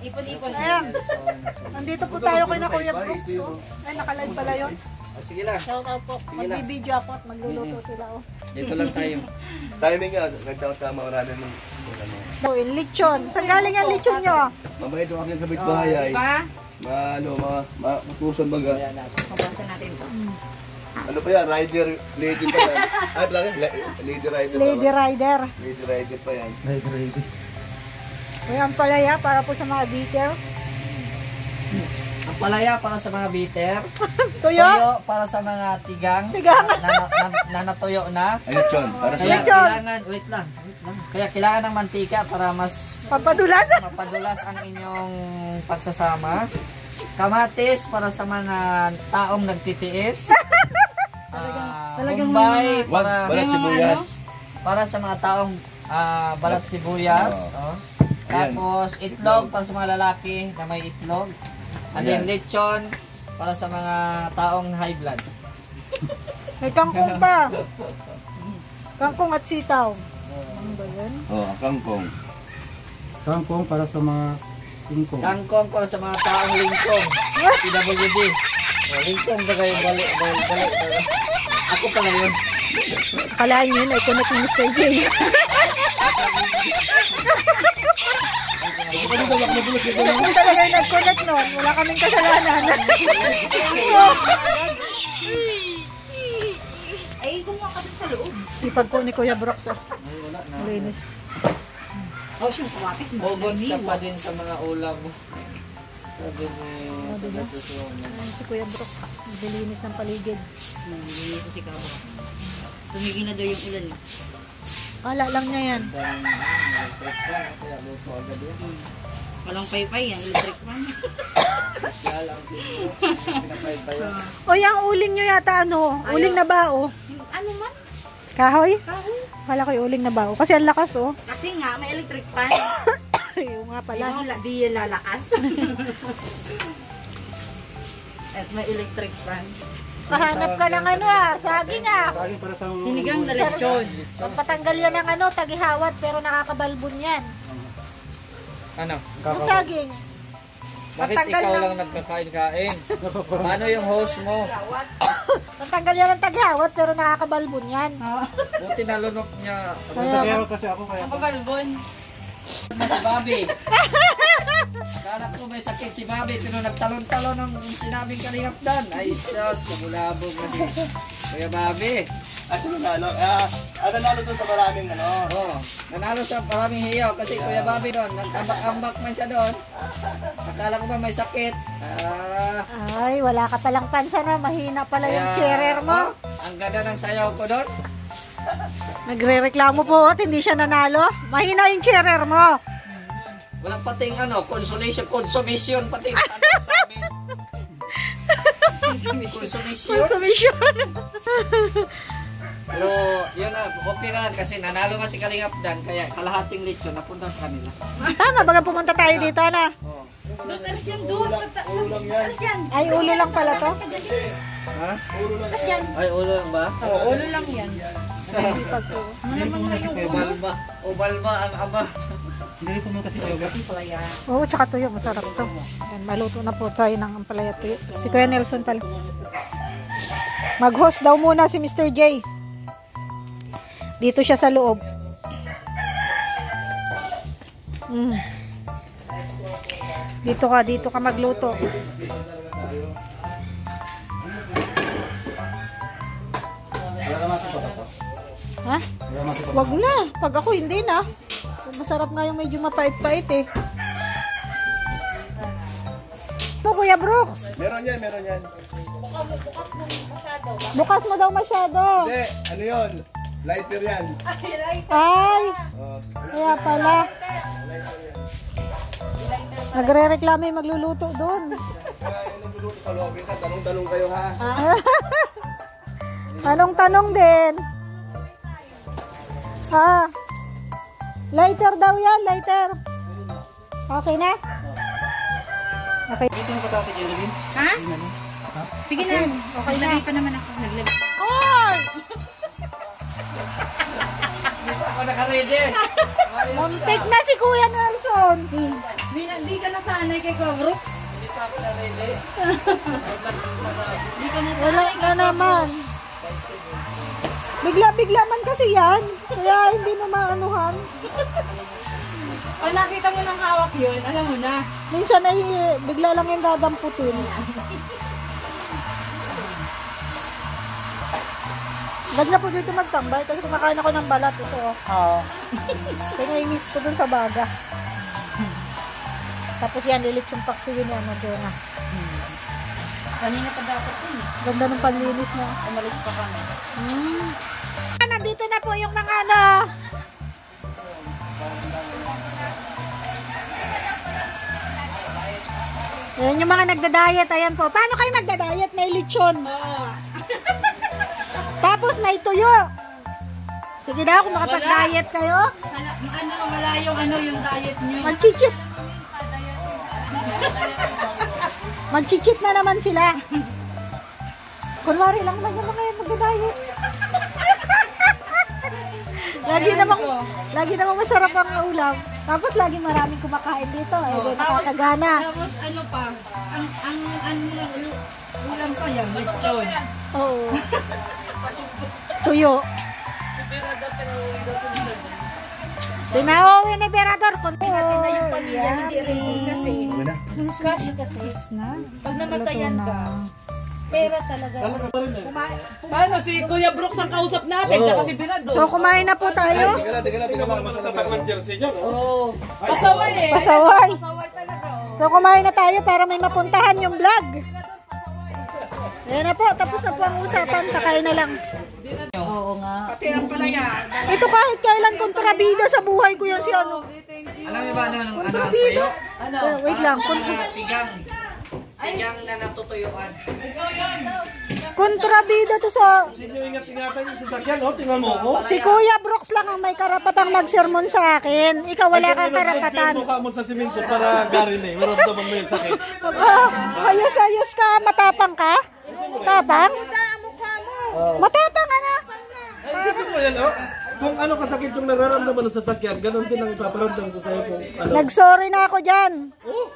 Ipon-ipon. Ayan. Nandito po tayo kay na Kuya Brooks. Oh. Ay, nakalive pala yun. Sige lang. Shout out po. Magbibideo ako at magluluto sila. Oh. Dito lang tayo. Timing nga, nagtama marami ng Oh, yung lechon. Saan galing ang lechon nyo? mamaya ito aking kapitbahay ay matusan baga. Pabasan natin ito. Ano pa yan? Rider, lady pa yan. Ay, pala lady rider. Lady Rider. Lady rider pa yan. Lady rider. May ampalaya para po sa mga beater. Ang palaya para sa mga bitter. Tuyo. Para sa mga tigang. Tigang. Na natuyo na. Ay, lechon. Para sa Kaya Lechon. kailangan, wait lang. Kaya kailangan ng mantika para mas Papadulas. mapadulas ang inyong pagsasama. Kamatis para sa mga taong nagtitiis. Bombay balat sibuyas. para sa mga taong balat sibuyas. Oh. Tapos itlog para sa mga lalaki na may itlog. And then lechon para sa mga taong high blood. May kangkong pa. Kangkong at sitaw. Ano ba yan? Oh, ang kangkong. Kangkong para sa mga tingkong. Kangkong para sa mga taong lingkong. PWD. Lingkong ba kayo balik. Ako pala yun. Akalaan nyo yun ay connect ni Mr. J. Ako talaga yung nag-connect nun. Wala kaming kasalanan. Ay, gumawa ka sa loob. Sipag po ni Kuya Brooks. Oh. Malinis. Oh, siyang kamatis. Bobot ka pa din sa mga ulam mo. Sabi ni Ayan si Kuya Brooks. Naglilinis ng paligid. Nangilinis sa si Kabox. Tumigil na daw yung ulan. Kala lang niya yan. Kaya luto agad yun. Walang paypay yan. Electric fan. Kaya lang pinapay-payo. O yung uling nyo yata ano? Uling na bao? Ano man? Kahoy? Kahoy. Kala ko yung uling na bao. Kasi ang lakas oh. Kasi nga, may electric fan. Yung nga pala. Di yan lalakas. At may electric fan. Kahanap ka ng ano ah. Saging ah. Saging para sa mga Sinigang na lechon. Pagpatanggal yan ng ano, tagihawat pero nakakabalbon yan. Ano? Yung saging. Bakit Pagtanggal ikaw ng- lang nagkakain-kain? Paano yung host mo? Pagtanggal yan ng tagihawat pero nakakabalbon yan. Buti nalunok niya. Kaya kasi ako kaya. Kabalbon. Si Bobby. Kala ko may sakit si Bobby pero nagtalon-talon ng sinabing kalingap dan. Ay sus, nabulabog na si Kuya Bobby. Asa nanalo? Nanalo doon sa maraming ano. Oo, nanalo sa maraming hiyaw kasi Kuya Bobby doon. Nag-ambak man siya doon. Akala ko ba may sakit. Ay, wala ka palang pansa na. Mahina pala yung cherer mo. Ang ganda ng sayaw ko doon. Nagre-reklamo po at hindi siya nanalo. Mahina yung cherer mo. Walang pating consolation, consumption pati. Consumption. Consumption. Pero yun na, okay na kasi nanalo nga si Kalingap Dan kaya kalahating lechon napunta sa kanila. Tama, baga pumunta tayo dito na. Oo. Dos, alas yan, dos. Alas yan. Ay, ulo lang pala to. Ha? Alas yan. Ay, ulo lang ba? Oo, ulo lang yan. Sipag ko. Malamang na yung Ubalma. Ubalma ang ama. Hindi ko naman kasi talaga. palaya. Oo, tsaka tuyo. Masarap to. Yan, maluto na po tayo ng ampalaya tuyo. Si Kuya Nelson pala. Mag-host daw muna si Mr. J. Dito siya sa loob. Dito ka magluto. Ha? Wag na. Pag ako hindi na. Masarap nga yung medyo mapait-pait eh. Ano, Kuya Brooks? Meron yan. Bukas mo daw masyado. Hindi, ano yun? Lighter yan. Ay, Oh, kaya pala. Nagre-reklamo yung magluluto doon. kaya yung nagluluto sa lobby ka, tanong-tanong kayo ha. Tanong-tanong din. Ha? Lighter daw yan, lighter. Okay na? Okay. Ito yung patate dyan, Levin. Ha? Sige na. Okay, lagay pa naman ako. Naglagay. Oy! Ako naka-ready. Muntik na si Kuya Nelson. Hindi ka nasanay kay Kuya Brooks. Hindi pa ako na ready. Hindi ka nasanay. Wala na naman. Bigla-bigla man kasi yan. Kaya hindi mo maanuhan. Pag nakita mo ng hawak yun, alam mo na. Minsan ay bigla lang yung dadamputin. Ganda po dito magtambay kasi kumakain ako ng balat ito. Oo. Kaya inis ko dun sa baga. Tapos yan, lilit yung paksiwin niya. Madonna. Kanina pa dapat yun. Ganda ng panlinis niya. Umalis pa kami. Nandito na po yung mga ano. Ayan yung mga nagda-diet. Ayan po. Paano kayo magda-diet? May lechon. Tapos may tuyo. Sige daw kung makapag-diet kayo. Wala yung diet nyo. Mag-chichit. Mag-chichit na naman sila. Kunwari lang naman yung mga yan magda-diet. Lagi namang masarap ang ulam. Tapos lagi maraming kumakain dito. Nakakagana. Tapos ano pa, ang ulam pa yan, lechon. Oo. Tuyo. Pinauwi ni Berador. Kunti natin na yung pamilya. Kasi, cash kasi, pag namatayan ka, pera talaga. Paano si Kuya Brooks ang kausap natin? Tsaka si Binado. So kumain na po tayo. Teka lang. Oo. Pasaway eh. Pasaway. Pasaway talaga. So kumain na tayo para may mapuntahan yung vlog. Ayan na po, tapos na po ang usapan, kakain na lang. Oo nga. Pati ang palaya. Ito kahit kailan kontrabida sa buhay ko yan si ano. Alam niyo ba ano ang Kontrabida. tuyo? Wait lang. Tigang. Tigang na natutuyuan. Kontrabida to sa... Ingat-ingatan yung sasakyan, oh. Tingnan mo ko. Si Kuya Brooks lang ang may karapatang magsermon sa akin. Ikaw wala kang karapatan. Mukha mo sa simento para garin eh. Meron naman mo yung sakit. Ayos-ayos ka, matapang ka? Matapang? Matapang ano? Ay, isipin mo yan, oh. Kung ano kasakit yung nararamdaman ng sasakyan, ganun din ang ipaparamdam ko sa'yo kung ano. Nag-sorry na ako dyan. Oh.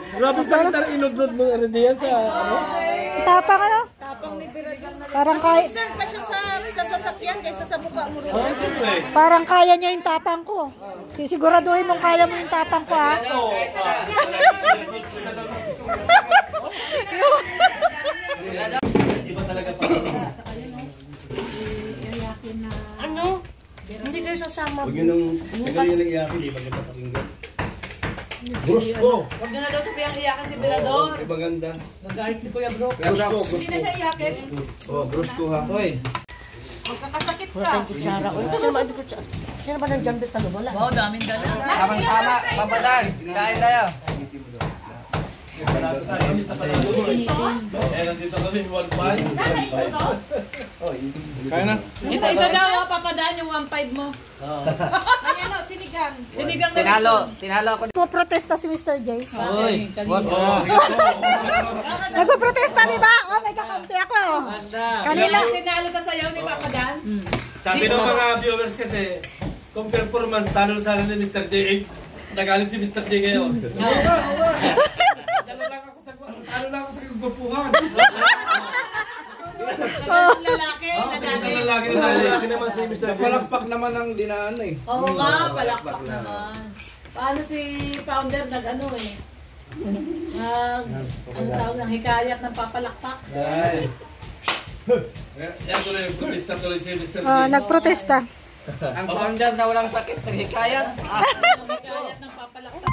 Grabe sakit ang inod-nod mo rin diyan sa ano. Tapang ano? Parang kaya, Pa siya sa sasakyan kaysa sa mukha mo rin. Oh, siyempre. parang kaya niya yung tapang ko. Sisiguraduhin mong kaya mo yung tapang ko ha. Iba talaga pa. Hindi kayo sasama. Huwag yun nang iyakin, di maganda pakinggan. Brusko! Huwag na daw sabihan iyakan si Binador. Di maganda. Nagalit si Kuya Brooks. Brusko. Hindi na siya iyakin. Oh, brusko ha. Hoy. Magkakasakit ka. Sino ba nandiyan dito sa wala? Wow, daming dala. Tama, papadal. Kain tayo. Nandito kami, 1.5. Kaya na. Ito daw, papadaan yung 1.5 mo. Ayan o, sinigang. Sinigang na Tinalo ako. Nagpo-protesta si Mr. J. Hoy, Nagpo-protesta, di ba? Oh, may kakampi ako. Kanina. Tinalo sa sayaw ni Papadaan. Sabi ng mga viewers kasi, kung performance, talo sana ni Mr. J. Nagalit si Mr. J ngayon. Talo lang ako sa kagwapuhan. Lalaki. Lalaki naman si Mr. J. Palakpak naman ang dinaan eh. Oo nga, palakpak naman. Paano si founder nag-ano eh? Ano tawag ng hikayat ng papalakpak? Yan tuloy, protesta tuloy si Mr. J. Nagprotesta. Ang founder na walang sakit, naghikayat. Hikayat ng papalakpak.